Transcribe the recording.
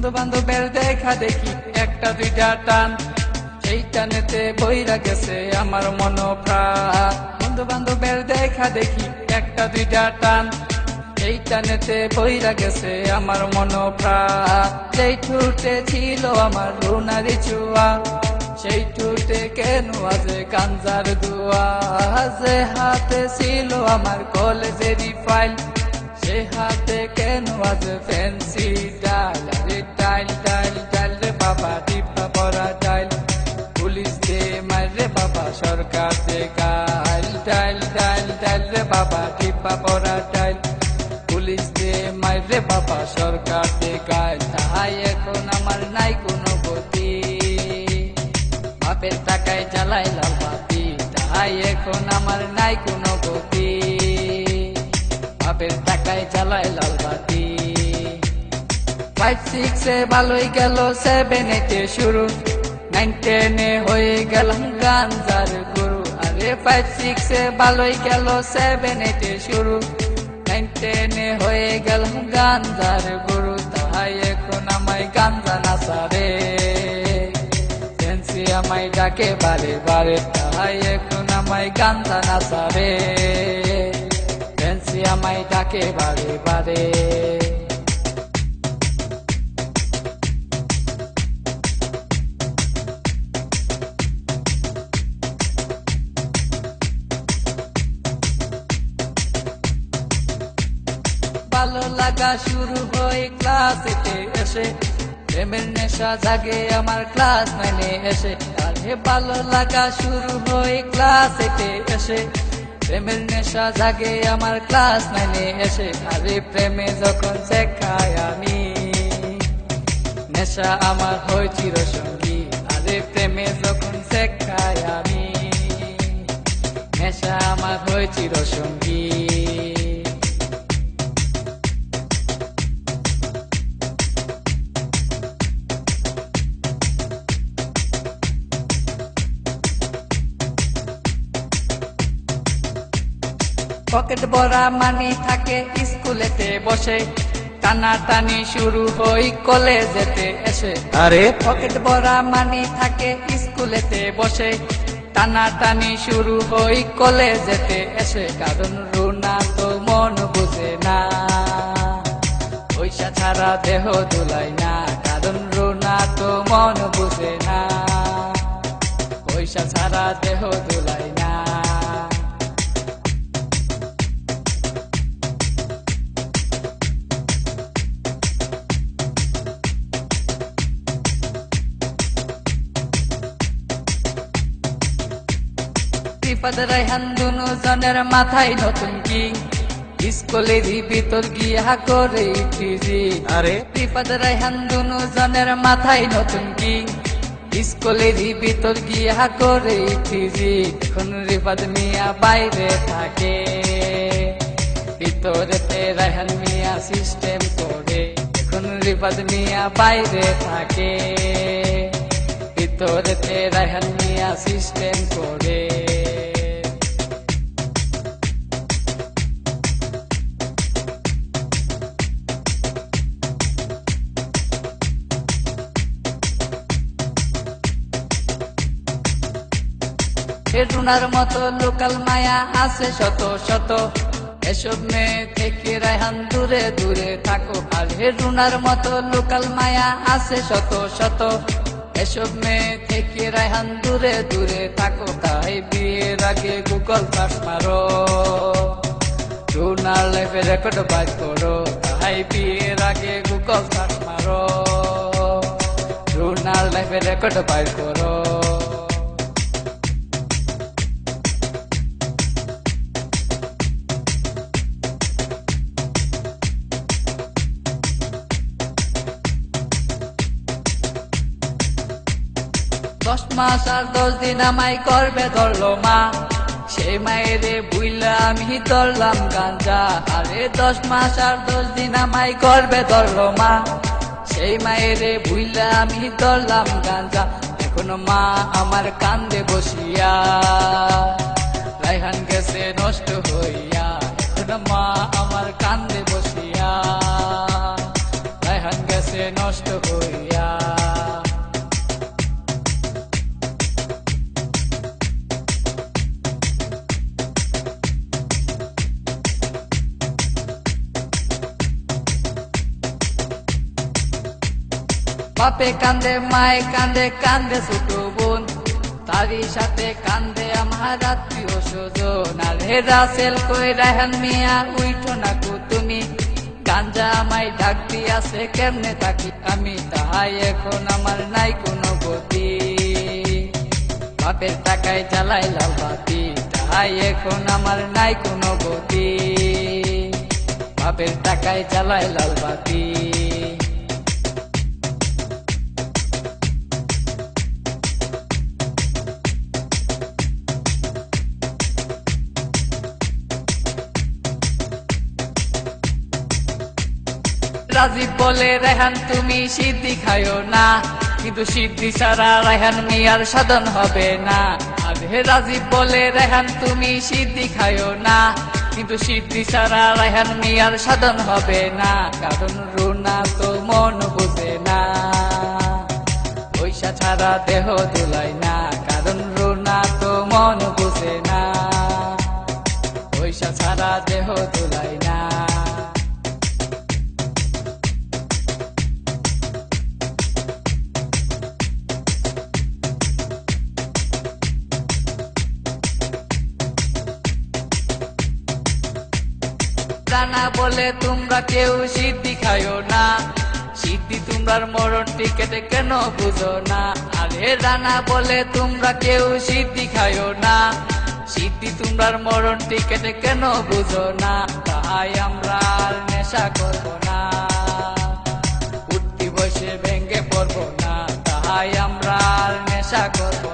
বন্ধু বান্ধবের দেখা দেখি একটা দুইটা টান, সেই টানেতে বইরা গেছে আমার মন প্রাণ। বন্ধু বান্ধবের দেখা দেখি একটা দুইটা টান, সেই টানেতে বইরা গেছে আমার মন প্রাণ। যেই ঠুটে ছিল আমার রুনারি চুয়া, সেই ঠুটে কেন আজ গাঞ্জার দুয়া। যে হাতে ছিল আমার কলেজেরই ফাইল, সে হাতে কেন আজ ফ্যান্সি ডাল। আরে ডাইল ডাইল ডাইল রে বাবা, টিপা পরা ডাইল, পুলিশ দে মারে বাবা, সরকার দে গাইল। ডাইল ডাইল ডাইল রে বাবা, টিপা পরা ডাইল, পুলিশ দে মারে বাবা, সরকার দে গাইল। তাই এখন আমার নাই কোনো গতি, বাপের টাকায় জ্বালাই লাল বাতি। তাই এখন আমার নাই কোনো গতি, বাপের টাকায় জ্বালাই লাল বাতি। 5-6 এ ভালোই গেল, 7 8 এ শুরু, 9 10 এ হয়ে গেলাম গাঞ্জার গুরু। আরে 5-6 এ ভালোই গেল, 7 8 এ শুরু, 9 10 এ হয়ে গেলাম গাঞ্জার গুরু। তাই এখন আমায় গাঞ্জা নাচারে, ফ্যান্সি আমায় ডাকে বারে বারে। তাই এখন আমায় গাঞ্জা নাচারে, ফ্যান্সি আমায় ডাকে বারে বারে। ভালো লাগা শুরু হয় ক্লাসেতে এসে, প্রেমের নেশা জাগে আমার ক্লাস 9 এ এসে। আরে ভালো লাগা শুরু হয় ক্লাসেতে এসে, প্রেমের নেশা জাগে আমার ক্লাস 9 এ এসে। আরে প্রেমে যখন শেখায় আমি, নেশা আমার হয় চিরসঙ্গী। আরে প্রেমে যখন শেখায় আমি, নেশা আমার হয় চিরসঙ্গী। পকেট ভরা মানি থাকে স্কুলেতে বসে, টানা টানি শুরু হই কলেজেতে এসে। আরে পকেট ভরা মানি থাকে স্কুলেতে বসে, টানা টানি শুরু হই কলেজেতে এসে। কারণ রুনা তো মন বুঝে না, পয়সা ছাড়া দেহ দুলাই না। কারণ রুনা তো মন বুঝে না, পয়সা ছাড়া দেহ দুলাই না। রিফাত রায়হান দুনো জনের মাথায় নতুন কি, স্কুলেরই ভিতর গিয়া করে টিজি। আরে রিফাত রায়হান দুনো জনের মাথায় নতুন কি, স্কুলেরই ভিতর গিয়া করে টিজি। এখন রিফাত মিয়া বাইরে থাকে, ভিতরেতে রায়হান মিয়া সিস্টেম করে। এখন রিফাত মিয়া বাইরে থাকে, ভিতরেতে রায়হান মিয়া সিস্টেম করে। রুনার মতো লোকাল মায়া আছে শত শত, এসব মেয়ে থেকে রায়হান দূরে দূরে থাকো। আর রুনার মতো লোকাল মায়া আছে শত শত, এসব মেয়ে থেকে রায়হান দূরে দূরে থাকো। তাই বিয়ের আগে গুগল সার্চ মারো, রুনার লাইফে রেকর্ড বাজ করো। তাই বিয়ের আগে গুগল সার্চ মারো, রুনার লাইফে রেকর্ড বাজ করো। দশ মাস আর 10 দিন আমায় করবে ধরলো মা, সেই মায়েরে বুইলা আমি ধরলাম গাঞ্জা। আরে 10 মাস আর 10 দিন আমায় করবে ধরলো মা, সেই মায়েরে বুইলা আমি ধরলাম গাঞ্জা। এখন মা আমার কান্দে বসিয়া, রায়হান গেছে নষ্ট হইয়া। এখন মা আমার কান্দে বসিয়া, রায়হান গেছে নষ্ট হইয়া। বাপে কান্দে মায়ে কান্দে কান্দে ছোট বোন, তারই সাথে কান্দে আমার আত্মীয় স্বজন। আর হেরা সেল কই রায়হান মিয়া উইঠো না কো তুমি, গাঞ্জা আমায় ডাক দিয়াছে কেমনে থাকি আমি, তাহাই এখন আমার নাই কোনো গতি। বাপের টাকায় জ্বালাই লাল বাতি, তাহাই এখন আমার নাই কোনো গতি। বাপের টাকায় জ্বালাই লাল বাতি। রাজীব বলে রেহান তুমি সিদ্ধি খায়ো না, কিন্তু সিদ্ধি ছাড়া রেহান মিয়ার সাধন হবে না। আরে রাজীব বলে রেহান তুমি সিদ্ধি খায়ো না, কিন্তু সিদ্ধি ছাড়া রেহান মিয়ার সাধন হবে না। কারণ রুনা তো মন বুঝে না, পয়সা ছাড়া দেহ দুলাই না। কারণ রুনা তো মন বুঝে না, পয়সা ছাড়া দেহ দুলাই না। রানা বলে তোমরা কেউ সিদ্ধি খায়ো না, সিদ্ধি তোমরার মরণ টিকেটে কেন বুঝো না। আরে রানা বলে তোমরা কেউ সিদ্ধি খায়ো না, সিদ্ধি তোমরার মরণ টিকেটে কেন বুঝো না। তাই আমরা আর নেশা করবো না, উঠতি বসে ভেঙ্গে পড়বো না। তাই আমরা আর নেশা করবো